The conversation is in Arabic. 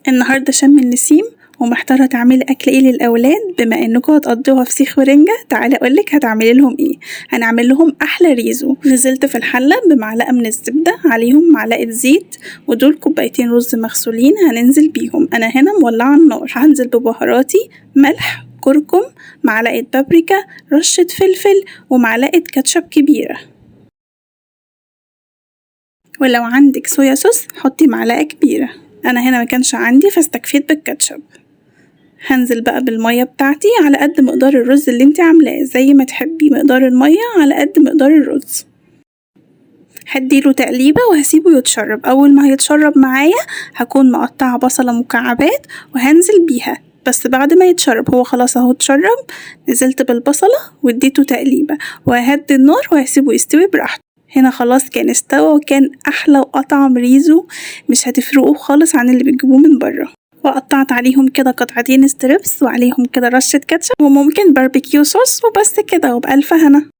النهاردة شم النسيم ومحتارة تعملي أكل ايه للأولاد. بما انكم هتقضوها فسيخ ورنجة، تعالي أقولك هتعملي لهم ايه. هنعمل لهم أحلى ريزو. نزلت في الحلة بمعلقة من الزبدة، عليهم معلقة زيت، ودول كوبايتين رز مغسولين هننزل بيهم. أنا هنا مولعة النار، هنزل ببهاراتي، ملح، كركم، معلقة بابريكا، رشة فلفل، ومعلقة كاتشب كبيرة. ولو عندك صويا صوص حطي معلقة كبيرة. أنا هنا مكانش عندي فاستكفيت بالكاتشب. هنزل بقى بالمية بتاعتي على قد مقدار الرز اللي انت عاملاه، زي ما تحبي مقدار المية على قد مقدار الرز. هديله تقليبة وهسيبه يتشرب. أول ما هيتشرب معايا هكون مقطعة بصلة مكعبات وهنزل بيها، بس بعد ما يتشرب. هو خلاص اهو اتشرب، نزلت بالبصلة واديته تقليبة وههدي النار وهسيبه يستوي براحته. هنا خلاص كان استوى وكان أحلى وأطعم ريزو، مش هتفرقوه خالص عن اللي بتجيبوه من بره. وقطعت عليهم كده قطعتين ستريبس وعليهم كده رشة كاتشب وممكن باربيكيو صوص، وبس كده وبألف هنا.